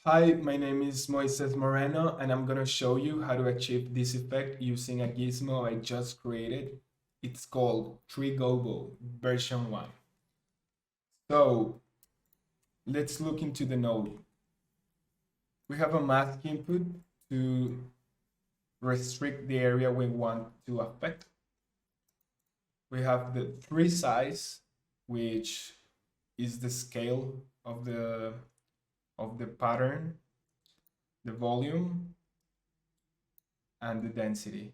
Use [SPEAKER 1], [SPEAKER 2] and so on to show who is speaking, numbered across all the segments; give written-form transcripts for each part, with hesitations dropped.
[SPEAKER 1] Hi, my name is Moises Moreno, and I'm gonna show you how to achieve this effect using a gizmo I just created. It's called Tree Gobo version 1. So let's look into the node. We have a mask input to restrict the area we want to affect. We have the tree size, which is the scale of the pattern, the volume, and the density.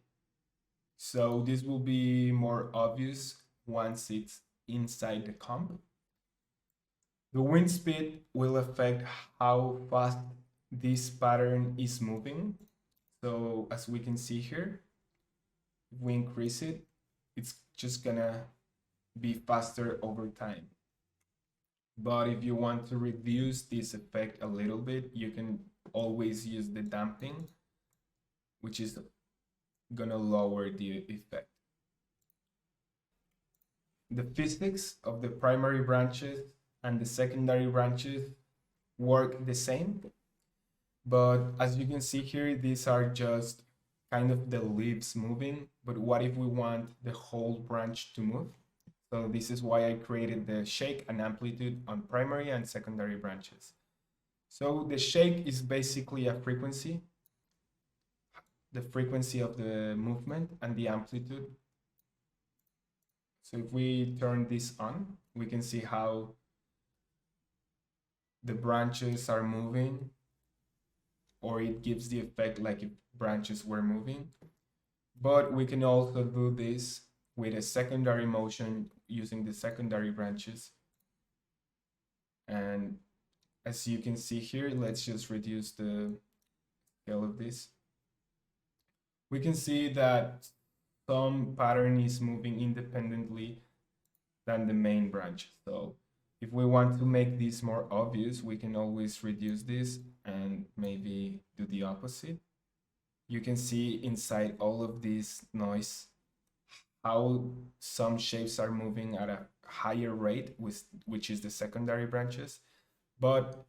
[SPEAKER 1] So this will be more obvious once it's inside the comp. The wind speed will affect how fast this pattern is moving. So as we can see here, if we increase it, it's just gonna be faster over time. But if you want to reduce this effect a little bit, you can always use the damping, which is gonna lower the effect. The physics of the primary branches and the secondary branches work the same, but as you can see here, these are just kind of the leaves moving. But what if we want the whole branch to move? So this is why I created the shake and amplitude on primary and secondary branches. So the shake is basically a frequency, the frequency of the movement, and the amplitude. So if we turn this on, we can see how the branches are moving, or it gives the effect like if branches were moving. But we can also do this with a secondary motion using the secondary branches. And as you can see here, let's just reduce the scale of this. We can see that some pattern is moving independently than the main branch. So if we want to make this more obvious, we can always reduce this and maybe do the opposite. You can see inside all of this noise how some shapes are moving at a higher rate, which is the secondary branches, but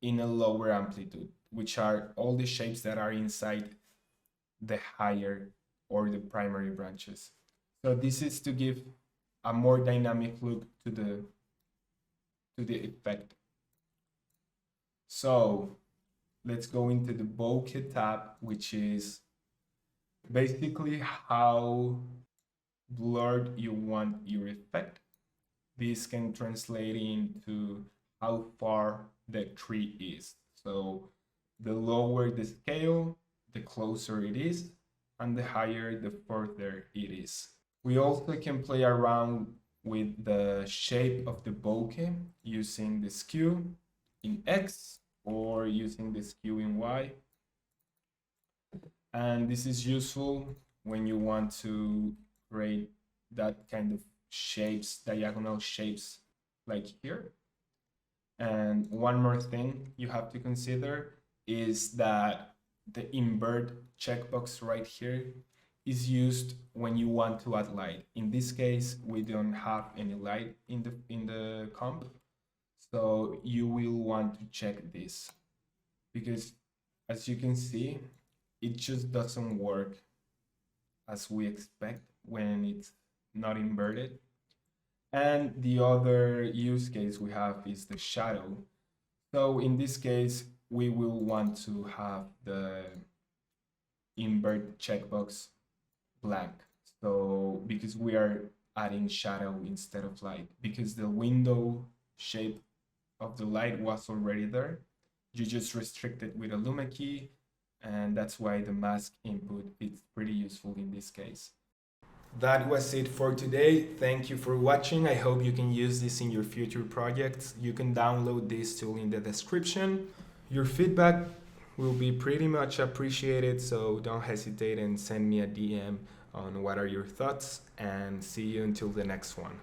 [SPEAKER 1] in a lower amplitude, which are all the shapes that are inside the higher or the primary branches. So this is to give a more dynamic look to the effect. So let's go into the bokeh tab, which is basically how blurred you want your effect. This can translate into how far the tree is. So the lower the scale, the closer it is, and the higher, the further it is. We also can play around with the shape of the bokeh using the skew in X or using the skew in Y. And this is useful when you want to create that kind of shapes, diagonal shapes like here. And one more thing you have to consider is that the invert checkbox right here is used when you want to add light. In this case, we don't have any light in the comp, so you will want to check this because as you can see, it just doesn't work as we expect when it's not inverted. And the other use case we have is the shadow. So in this case, we will want to have the invert checkbox blank. So because we are adding shadow instead of light, because the window shape of the light was already there, you just restrict it with a luma key, and that's why the mask input is pretty useful in this case. That was it for today. Thank you for watching. I hope you can use this in your future projects. You can download this tool in the description. Your feedback will be pretty much appreciated, so don't hesitate and send me a DM on what are your thoughts, and see you until the next one.